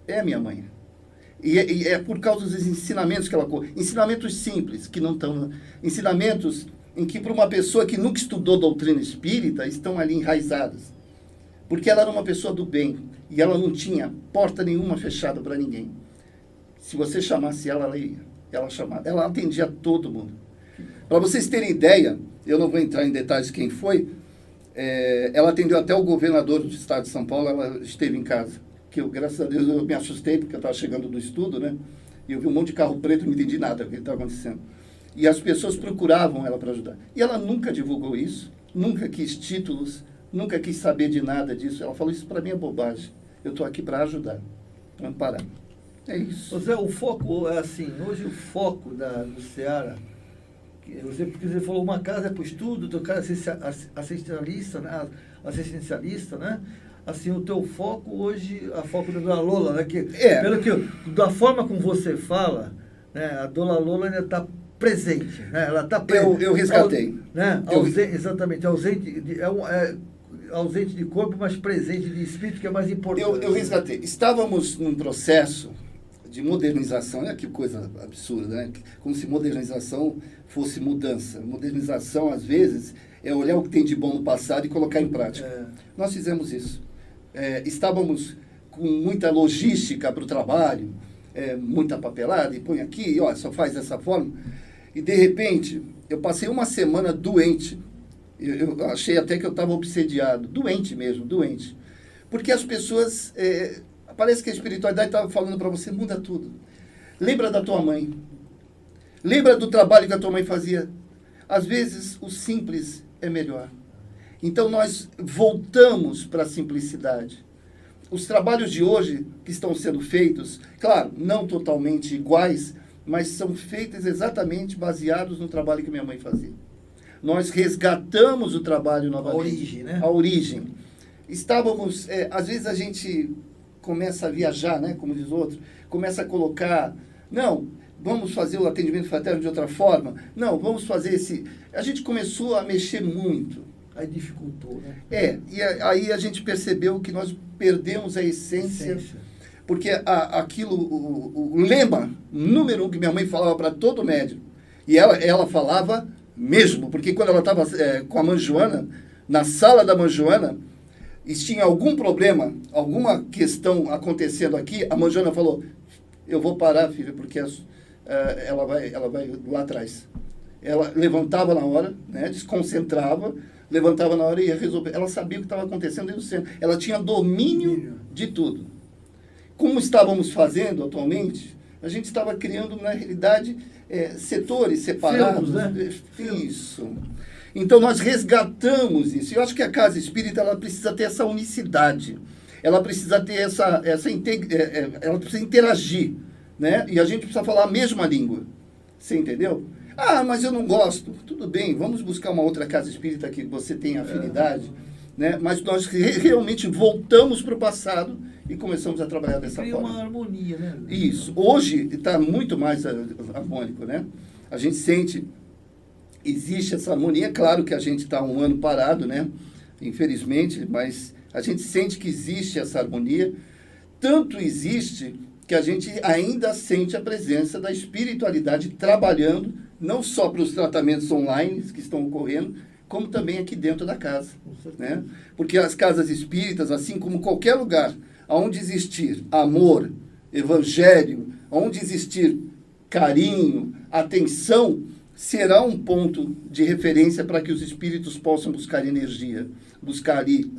é a minha mãe. E é por causa dos ensinamentos que ela... Ensinamentos simples, que não estão... Ensinamentos em que, para uma pessoa que nunca estudou doutrina espírita, estão ali enraizadas. Porque ela era uma pessoa do bem. E ela não tinha porta nenhuma fechada para ninguém. Se você chamasse ela, ela ia. Ela atendia todo mundo. Para vocês terem ideia, eu não vou entrar em detalhes quem foi, ela atendeu até o governador do estado de São Paulo, ela esteve em casa. Que eu, graças a Deus, eu me assustei, porque eu estava chegando do estudo, né? E eu vi um monte de carro preto e não entendi nada do que estava acontecendo. E as pessoas procuravam ela para ajudar. E ela nunca divulgou isso, nunca quis títulos, nunca quis saber de nada disso. Ela falou, isso para mim é bobagem. Eu estou aqui para ajudar, para amparar. É isso. José, o foco é assim, hoje o foco do Seara, porque você falou, uma casa é para o estudo, outro cara é assistencialista, né? assim, o teu foco hoje, a foco da Dona Lola, né? Que, É. Da forma como você fala, né, a Dona Lola ainda está presente, né? Ela está presente. Eu resgatei. Né? Exatamente, ausente de corpo, mas presente de espírito, que é mais importante. Eu resgatei. Estávamos num processo de modernização, olha que coisa absurda, né? Como se modernização fosse mudança. Modernização, às vezes, é olhar o que tem de bom no passado e colocar em prática. Nós fizemos isso. Estávamos com muita logística para o trabalho, muita papelada, e põe aqui, ó, só faz dessa forma. E, de repente, eu passei uma semana doente. Eu achei até que eu estava obsediado. Doente mesmo, doente. Porque as pessoas... parece que a espiritualidade estava falando para você, muda tudo. Lembra da tua mãe. Lembra do trabalho que a tua mãe fazia. Às vezes, o simples é melhor. Então, nós voltamos para a simplicidade. Os trabalhos de hoje que estão sendo feitos, claro, não totalmente iguais, mas são feitos exatamente baseados no trabalho que minha mãe fazia. Nós resgatamos o trabalho novamente. A origem, né? A origem. Estávamos... às vezes a gente começa a viajar, né? Como diz o outro. Começa a colocar... Não, vamos fazer o atendimento fraterno de outra forma. Não, vamos fazer esse... A gente começou a mexer muito. Aí dificultou, né? E aí a gente percebeu que nós perdemos a essência. Porque aquilo, o lema número 1 que minha mãe falava para todo médium, e ela falava mesmo, porque quando ela estava com a mãe Joana, na sala da mãe Joana, e tinha algum problema, alguma questão acontecendo aqui, a mãe Joana falou, eu vou parar, filha, porque ela vai lá atrás. Ela levantava na hora, né, desconcentrava, levantava na hora e ia resolver. Ela sabia o que estava acontecendo dentro do centro. Ela tinha domínio de tudo. Como estávamos fazendo atualmente, a gente estava criando, na realidade, setores separados. Né? Isso. Então, nós resgatamos isso. Eu acho que a casa espírita ela precisa ter essa unicidade. Ela precisa ter ela precisa interagir. Né? E a gente precisa falar a mesma língua. Você entendeu? Ah, mas eu não gosto. Tudo bem, vamos buscar uma outra casa espírita que você tenha afinidade. Né? Mas nós realmente voltamos para o passado e começamos a trabalhar dessa forma. Cria uma harmonia, né? Isso. Hoje está muito mais harmônico, né? A gente sente, existe essa harmonia. Claro que a gente está um ano parado, né? Infelizmente, mas a gente sente que existe essa harmonia. Tanto existe que a gente ainda sente a presença da espiritualidade trabalhando, não só para os tratamentos online que estão ocorrendo, como também aqui dentro da casa. Né? Porque as casas espíritas, assim como qualquer lugar onde existir amor, evangelho, onde existir carinho, atenção, será um ponto de referência para que os espíritos possam buscar energia, buscar ali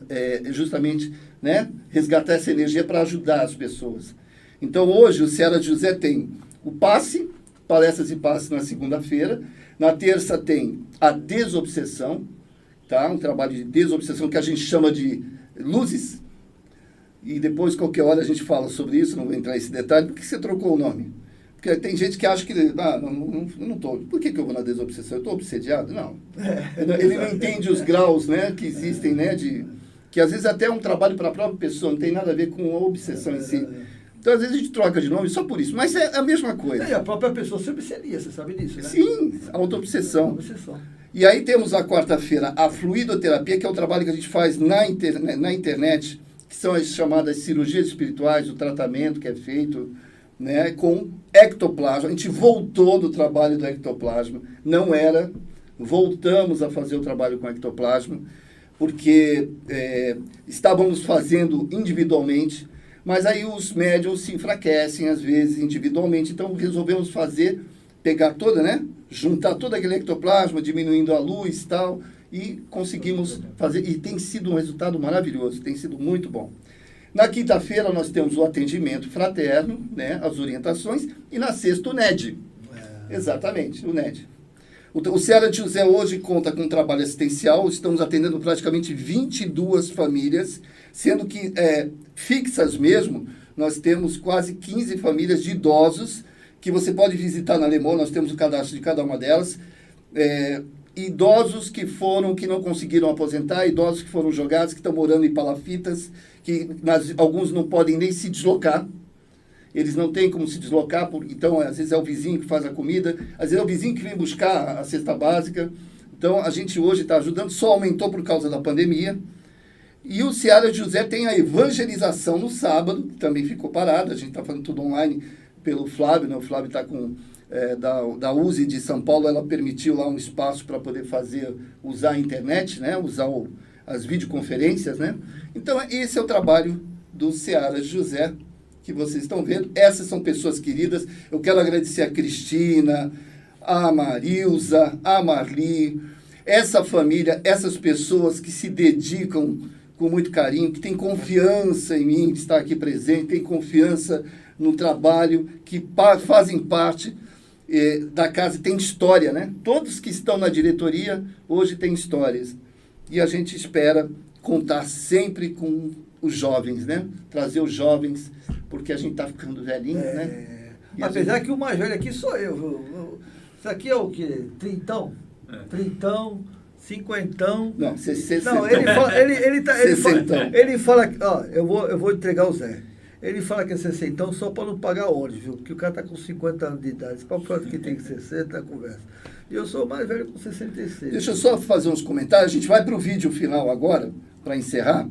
justamente, né, resgatar essa energia para ajudar as pessoas. Então, hoje, o Ceará de José tem o passe, palestras e passes na segunda-feira. Na terça tem a desobsessão, tá? Um trabalho de desobsessão que a gente chama de luzes. E depois, qualquer hora, a gente fala sobre isso, não vou entrar nesse detalhe. Por que você trocou o nome? Porque tem gente que acha que... não estou... Por que eu vou na desobsessão? Eu estou obsediado? Não. Ele não entende os graus, né, que existem, né, que às vezes até é um trabalho para a própria pessoa, não tem nada a ver com a obsessão em si. Então, às vezes, a gente troca de nome só por isso. Mas é a mesma coisa. E a própria pessoa se obsedia, você sabe disso, né? Sim, auto-obsessão. E aí temos a quarta-feira a fluidoterapia, que é o trabalho que a gente faz na internet, que são as chamadas cirurgias espirituais, o tratamento que é feito, né, com ectoplasma. A gente voltou do trabalho do ectoplasma. Não era. Voltamos a fazer o trabalho com ectoplasma, porque estávamos fazendo individualmente. Mas aí os médiuns se enfraquecem, às vezes, individualmente. Então, resolvemos pegar toda, né? Juntar todo aquele ectoplasma, diminuindo a luz e tal, e conseguimos fazer. E tem sido um resultado maravilhoso, tem sido muito bom. Na quinta-feira, nós temos o atendimento fraterno, né? As orientações, e na sexta, o NED. Exatamente, o NED. O Ceará de José hoje conta com um trabalho assistencial, estamos atendendo praticamente 22 famílias, sendo que fixas mesmo, nós temos quase 15 famílias de idosos, que você pode visitar na Alemão, nós temos o cadastro de cada uma delas. idosos que não conseguiram aposentar, idosos que foram jogados, que estão morando em palafitas, alguns não podem nem se deslocar. Eles não têm como se deslocar, então às vezes é o vizinho que faz a comida, às vezes é o vizinho que vem buscar a cesta básica. Então a gente hoje está ajudando, só aumentou por causa da pandemia. E o Seara de José tem a evangelização no sábado, que também ficou parado, a gente está fazendo tudo online pelo Flávio, né? O Flávio está com... da USE de São Paulo, ela permitiu lá um espaço para poder usar a internet, né? Usar as videoconferências, né? Então, esse é o trabalho do Seara de José, que vocês estão vendo. Essas são pessoas queridas. Eu quero agradecer a Cristina, a Marilza, a Marli, essa família, essas pessoas que se dedicam com muito carinho, que têm confiança em mim, que está aqui presente, têm confiança no trabalho, que fazem parte da casa, tem história, né? Todos que estão na diretoria hoje têm histórias. E a gente espera contar sempre com os jovens, né? Trazer os jovens, porque a gente está ficando velhinho, né? Apesar que o mais velho aqui sou eu. Isso aqui é o quê? Trintão? Trintão, cinquentão. Não, 60. Não, ele fala, ó, eu vou entregar o Zé. Ele fala que é 60 só para não pagar ônibus, viu? Porque o cara tá com 50 anos de idade. Para falar que tem 60, conversa. E eu sou o mais velho com 66. Deixa eu só fazer uns comentários. A gente vai para o vídeo final agora, para encerrar.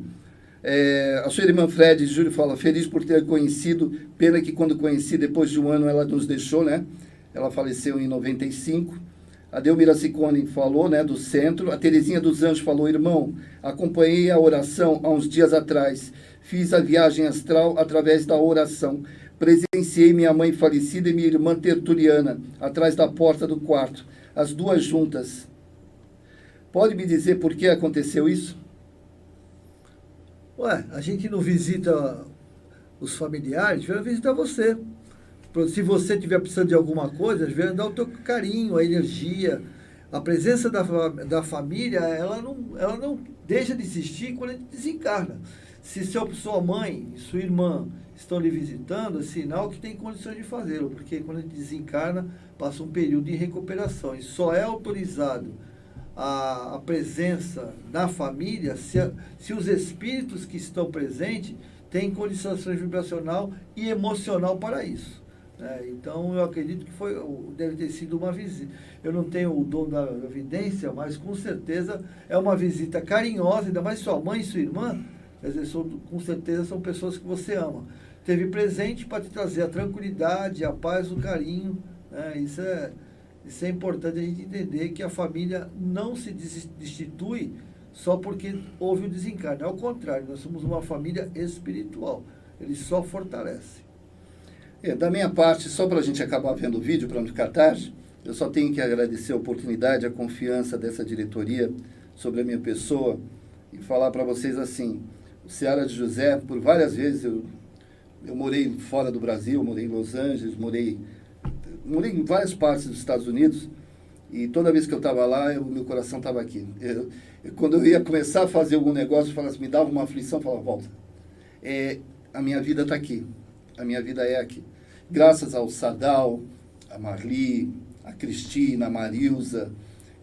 A sua irmã Fred Júlio fala, feliz por ter conhecido. Pena que quando conheci, depois de um ano, ela nos deixou, né? Ela faleceu em 95. A Delmira Ciccone falou, né, do centro. A Terezinha dos Anjos falou, irmão, acompanhei a oração há uns dias atrás. Fiz a viagem astral através da oração. Presenciei minha mãe falecida e minha irmã tertuliana, atrás da porta do quarto. As duas juntas. Pode me dizer por que aconteceu isso? Ué, a gente não visita os familiares, vem visitar você. Se você estiver precisando de alguma coisa, vem dar o teu carinho, a energia. A presença da família, ela não deixa de existir quando a gente desencarna. Se sua mãe e sua irmã estão lhe visitando, é sinal que tem condições de fazê-lo, porque quando a gente desencarna, passa um período de recuperação. E só é autorizado a presença da família se os espíritos que estão presentes têm condição vibracional e emocional para isso. Então, eu acredito que deve ter sido uma visita. Eu não tenho o dom da evidência, mas com certeza é uma visita carinhosa, ainda mais sua mãe e sua irmã. Quer dizer, com certeza são pessoas que você ama. Teve presente para te trazer a tranquilidade, a paz, o carinho. Isso é importante a gente entender, que a família não se destitui só porque houve o desencarne. Ao contrário, nós somos uma família espiritual. Ele só fortalece. Da minha parte, só para a gente acabar vendo o vídeo, para não ficar tarde, eu só tenho que agradecer a oportunidade, a confiança dessa diretoria sobre a minha pessoa e falar para vocês assim, o Seara de José, por várias vezes, eu morei fora do Brasil, morei em Los Angeles, morei em várias partes dos Estados Unidos, e toda vez que eu estava lá, meu coração estava aqui. Quando eu ia começar a fazer algum negócio, me dava uma aflição, falava, volta, a minha vida está aqui, a minha vida é aqui. Graças ao Sadal, a Marli, a Cristina, a Marilza,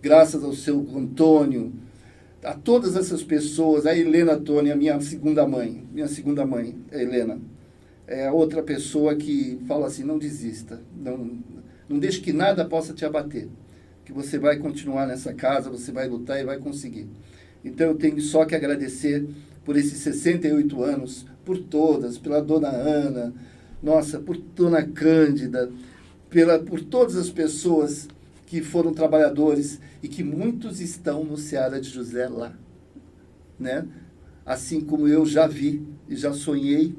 graças ao seu Antônio, a todas essas pessoas, a Helena Tony, a minha segunda mãe, a Helena, é outra pessoa que fala assim, não desista, não deixe que nada possa te abater, que você vai continuar nessa casa, você vai lutar e vai conseguir. Então eu tenho só que agradecer por esses 68 anos, por todas, pela dona Ana, por dona Cândida, por todas as pessoas que foram trabalhadores e que muitos estão no Seara de José lá, né? Assim como eu já vi e já sonhei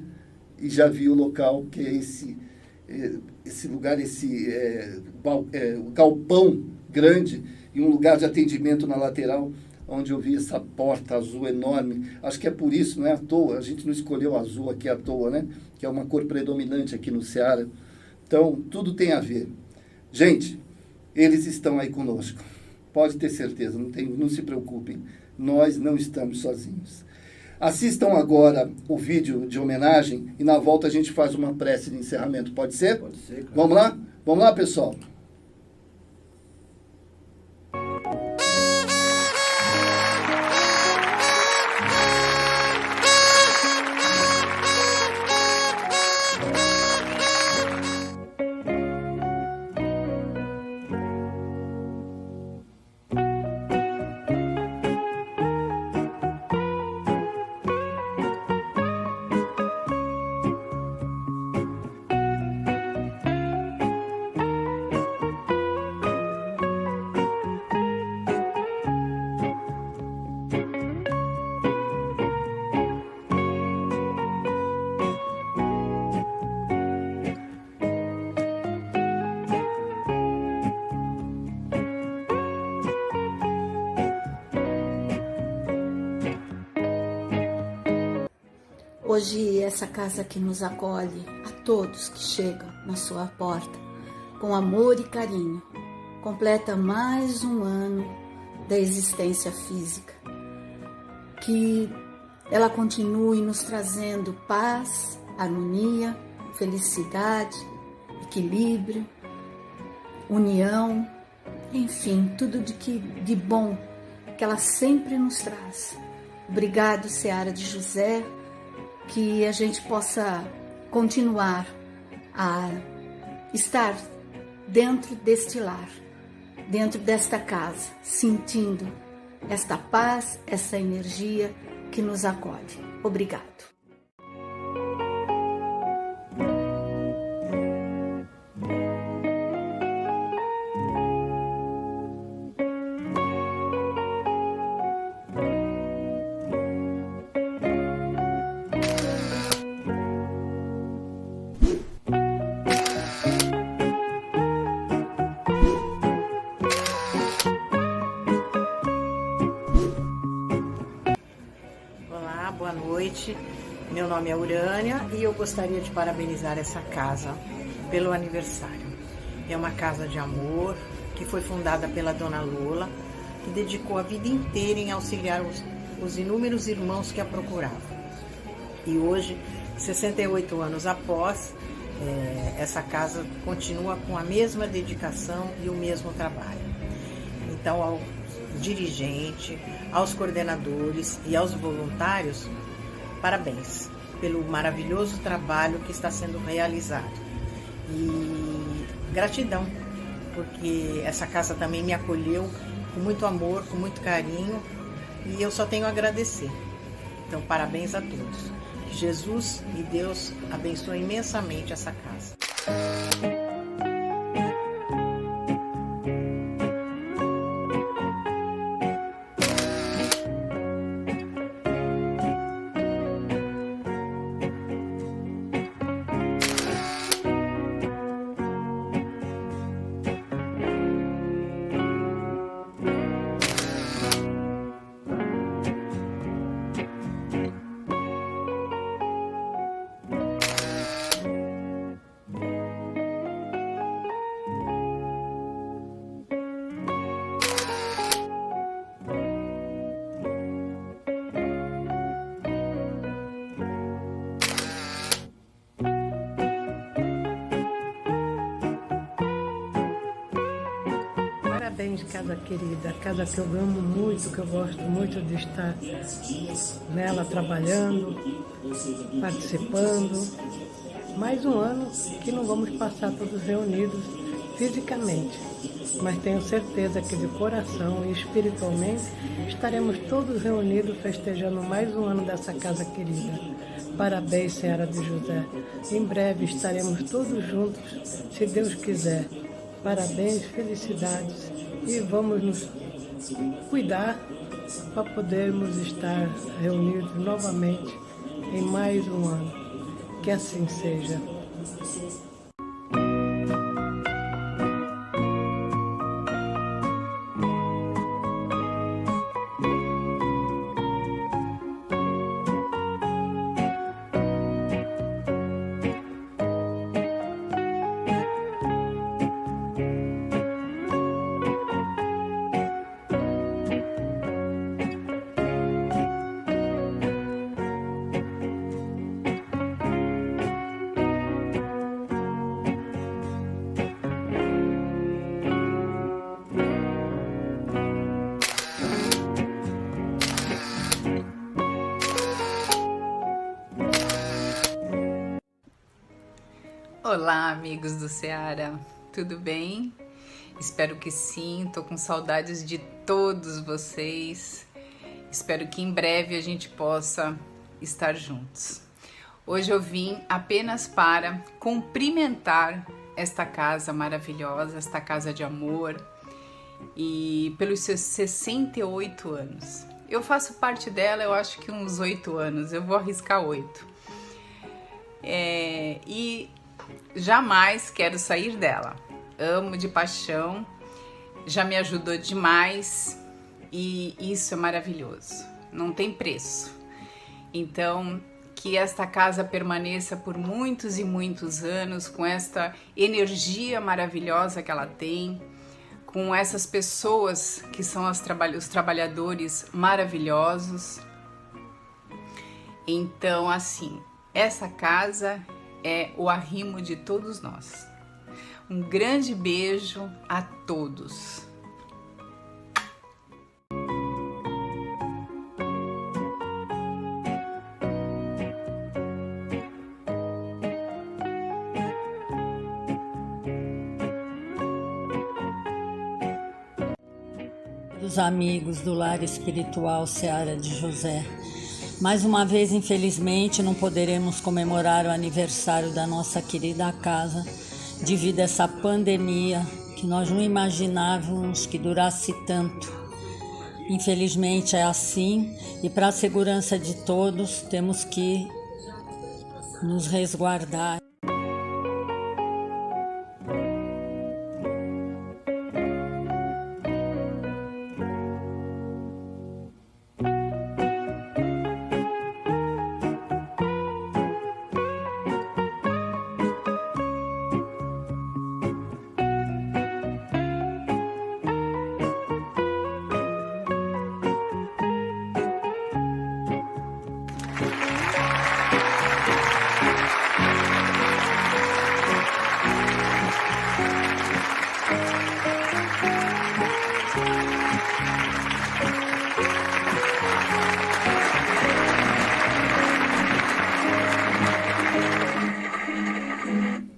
e já vi o local que é esse lugar, o galpão grande e um lugar de atendimento na lateral, onde eu vi essa porta azul enorme. Acho que é por isso, não é à toa, a gente não escolheu azul aqui à toa, né? Que é uma cor predominante aqui no Seara. Então, tudo tem a ver. Gente, eles estão aí conosco. Pode ter certeza, não se preocupem. Nós não estamos sozinhos. Assistam agora o vídeo de homenagem e na volta a gente faz uma prece de encerramento. Pode ser? Pode ser, claro. Vamos lá? Vamos lá, pessoal. Hoje, essa casa que nos acolhe a todos que chegam na sua porta, com amor e carinho, completa mais um ano da existência física. Que ela continue nos trazendo paz, harmonia, felicidade, equilíbrio, união, enfim, tudo de bom que ela sempre nos traz. Obrigado, Seara de José, que a gente possa continuar a estar dentro deste lar, dentro desta casa, sentindo esta paz, essa energia que nos acolhe. Obrigado. Boa noite, meu nome é Urânia e eu gostaria de parabenizar essa casa pelo aniversário. É uma casa de amor que foi fundada pela Dona Lola, que dedicou a vida inteira em auxiliar os inúmeros irmãos que a procuravam. E hoje, 68 anos após, essa casa continua com a mesma dedicação e o mesmo trabalho. Então, ao dirigente, aos coordenadores e aos voluntários, parabéns pelo maravilhoso trabalho que está sendo realizado. E gratidão, porque essa casa também me acolheu com muito amor, com muito carinho, e eu só tenho a agradecer. Então, parabéns a todos. Que Jesus e Deus abençoem imensamente essa casa. Parabéns, casa querida, casa que eu amo muito, que eu gosto muito de estar nela trabalhando, participando. Mais um ano que não vamos passar todos reunidos fisicamente, mas tenho certeza que de coração e espiritualmente estaremos todos reunidos festejando mais um ano dessa casa querida. Parabéns, Seara de José. Em breve estaremos todos juntos, se Deus quiser. Parabéns, felicidades e vamos nos cuidar para podermos estar reunidos novamente em mais um ano. Que assim seja. Olá, amigos do Seara, tudo bem? Espero que sim, tô com saudades de todos vocês. Espero que em breve a gente possa estar juntos. Hoje eu vim apenas para cumprimentar esta casa maravilhosa, esta casa de amor, e pelos seus 68 anos. Eu faço parte dela, eu acho que uns 8 anos, eu vou arriscar 8. E jamais quero sair dela. Amo de paixão, já me ajudou demais e isso é maravilhoso, não tem preço. Então, que esta casa permaneça por muitos e muitos anos com esta energia maravilhosa que ela tem, com essas pessoas que são os trabalhadores maravilhosos. Então, assim, essa casa é o arrimo de todos nós. Um grande beijo a todos. Dos amigos do Lar Espiritual Seara de José. Mais uma vez, infelizmente, não poderemos comemorar o aniversário da nossa querida casa devido a essa pandemia que nós não imaginávamos que durasse tanto. Infelizmente é assim e para a segurança de todos temos que nos resguardar.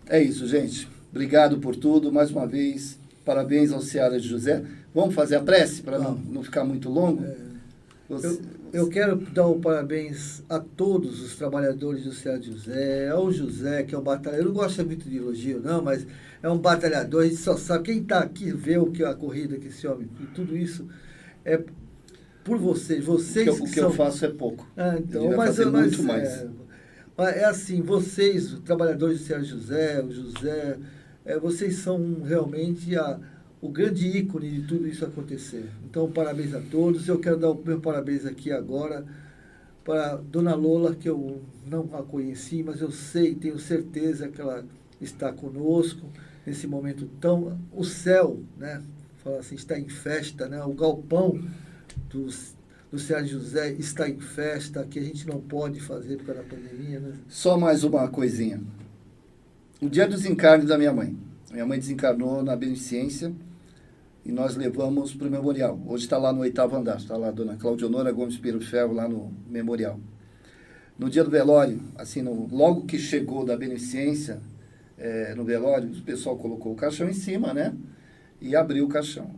É isso, gente. Obrigado por tudo. Mais uma vez, parabéns ao Seara de José. Vamos fazer a prece para não ficar muito longo? Eu quero dar um parabéns a todos os trabalhadores do Seara de José, ao José, que é um batalhador. Eu não gosto muito de elogio, não, mas é um batalhador. A gente só sabe, quem está aqui vê o que a corrida que esse homem, e tudo isso é por vocês. O que eu faço é pouco. Então, mas muito mais. É assim, vocês, os trabalhadores do Seara de José, o José, vocês são realmente o grande ícone de tudo isso acontecer. Então, parabéns a todos. Eu quero dar o meu parabéns aqui agora para Dona Lola, que eu não a conheci, mas eu sei, tenho certeza que ela está conosco nesse momento tão... O céu, né? Fala assim, está em festa, né? O galpão do Seara de José está em festa, que a gente não pode fazer por causa da pandemia, né? Só mais uma coisinha. O dia do desencarne da minha mãe. Minha mãe desencarnou na Beneficência e nós levamos para o memorial. Hoje está lá no 8º andar, está lá a dona Claudionora Gomes Piro Ferro, lá no memorial. No dia do velório, assim, logo que chegou da Beneficência, no velório, o pessoal colocou o caixão em cima, né? E abriu o caixão.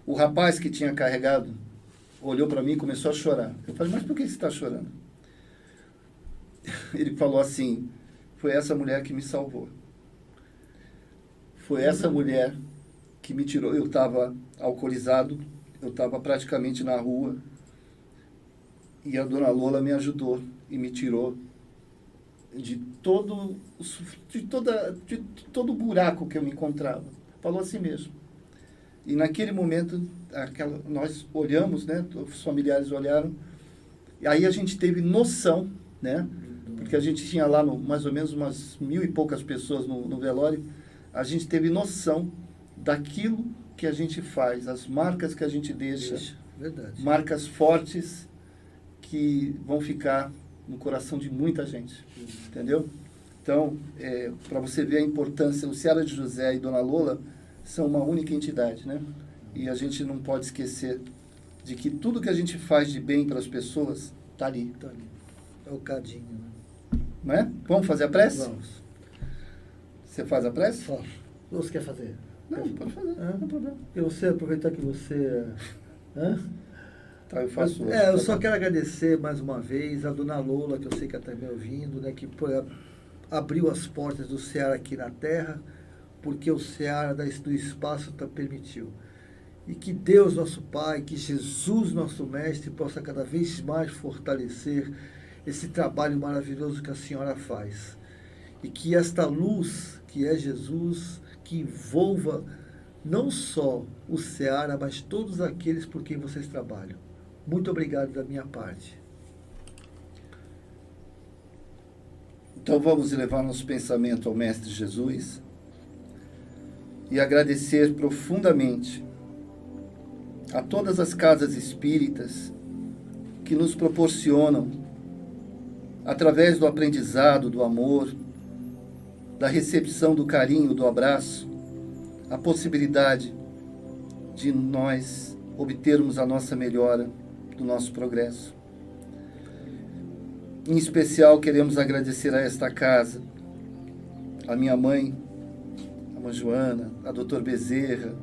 O rapaz que tinha carregado olhou para mim e começou a chorar. Eu falei, mas por que você está chorando? Ele falou assim, foi essa mulher que me salvou. Foi essa mulher que me tirou. Eu estava alcoolizado, eu estava praticamente na rua, e a dona Lola me ajudou e me tirou de todo o buraco que eu me encontrava. Falou assim mesmo. E naquele momento, nós olhamos, né? Os familiares olharam, e aí a gente teve noção, né? Porque a gente tinha lá mais ou menos umas 1.000 e poucas pessoas no velório. A gente teve noção daquilo que a gente faz, as marcas que a gente deixa, verdade. Marcas fortes que vão ficar no coração de muita gente, entendeu? Então, para você ver a importância, o Seara de José e Dona Lola são uma única entidade, né? E a gente não pode esquecer de que tudo que a gente faz de bem para as pessoas está ali. Tá ali. É o cadinho, né? Não é? Vamos fazer a prece? Vamos. Você faz a prece? Faço. Você quer fazer? Não, pode fazer. Não tem problema. E você, aproveitar que você... Tá, eu faço hoje. Eu só quero agradecer mais uma vez a Dona Lola, que eu sei que ela está me ouvindo, né, que abriu as portas do Seara aqui na Terra, porque o Seara do espaço permitiu. E que Deus, nosso Pai, que Jesus, nosso Mestre, possa cada vez mais fortalecer esse trabalho maravilhoso que a senhora faz. E que esta luz, que é Jesus, que envolva não só o Seara, mas todos aqueles por quem vocês trabalham. Muito obrigado da minha parte. Então vamos elevar nosso pensamento ao Mestre Jesus e agradecer profundamente a todas as casas espíritas que nos proporcionam, através do aprendizado, do amor, da recepção do carinho, do abraço, a possibilidade de nós obtermos a nossa melhora, do nosso progresso. Em especial, queremos agradecer a esta casa, a minha mãe, a mãe Joana, a doutor Bezerra,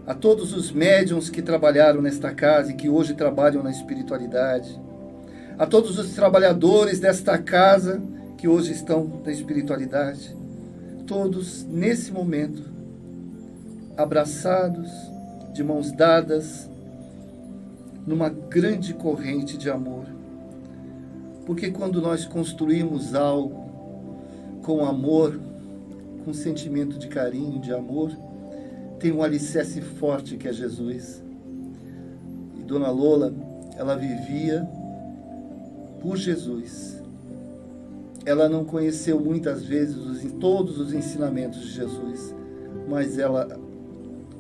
a todos os médiuns que trabalharam nesta casa e que hoje trabalham na espiritualidade, a todos os trabalhadores desta casa que hoje estão na espiritualidade, todos nesse momento abraçados, de mãos dadas, numa grande corrente de amor. Porque quando nós construímos algo com amor, com sentimento de carinho, de amor, tem um alicerce forte que é Jesus. E Dona Lola, ela vivia por Jesus. Ela não conheceu muitas vezes todos os ensinamentos de Jesus, mas ela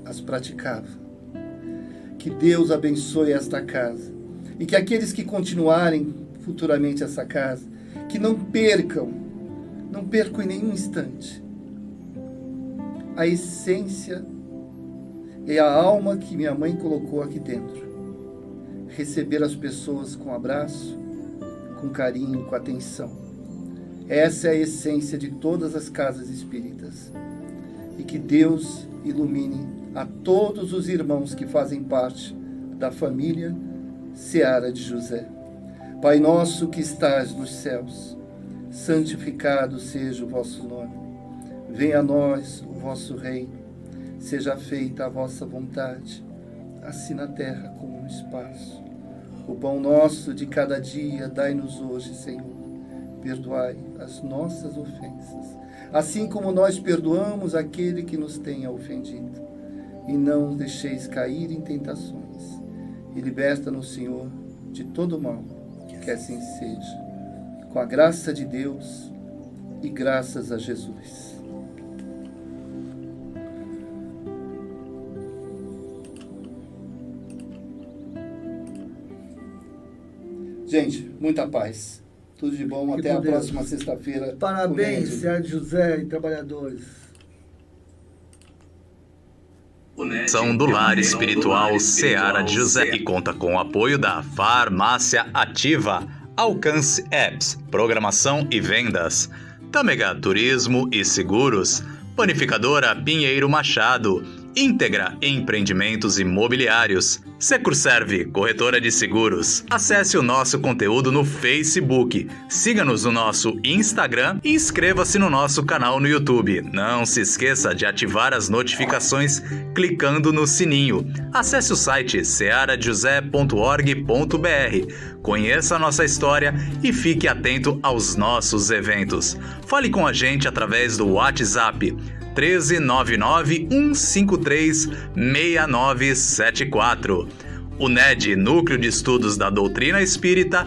as praticava. Que Deus abençoe esta casa e que aqueles que continuarem futuramente essa casa, que não percam em nenhum instante a essência e a alma que minha mãe colocou aqui dentro. Receber as pessoas com abraço, com carinho, com atenção. Essa é a essência de todas as casas espíritas. E que Deus ilumine a todos os irmãos que fazem parte da família Seara de José. Pai nosso que estás nos céus, santificado seja o vosso nome. Venha a nós o vosso reino. Seja feita a vossa vontade, assim na terra como no espaço. O pão nosso de cada dia dai-nos hoje, Senhor. Perdoai as nossas ofensas, assim como nós perdoamos aquele que nos tenha ofendido. E não nos deixeis cair em tentações. E liberta-nos, Senhor, de todo mal. Que assim seja. Com a graça de Deus e graças a Jesus. Gente, muita paz. Tudo de bom. Até a próxima sexta-feira. Parabéns, Seara de José e trabalhadores. São do Lar Espiritual Seara de José e conta com o apoio da Farmácia Ativa, Alcance Apps, Programação e Vendas, Tâmega Turismo e Seguros, Panificadora Pinheiro Machado, Íntegra Empreendimentos Imobiliários, Securserve, corretora de seguros. Acesse o nosso conteúdo no Facebook, siga-nos no nosso Instagram e inscreva-se no nosso canal no YouTube. Não se esqueça de ativar as notificações clicando no sininho. Acesse o site searajosé.org.br. Conheça a nossa história e fique atento aos nossos eventos. Fale com a gente através do WhatsApp 13991536974. O NED, Núcleo de Estudos da Doutrina Espírita,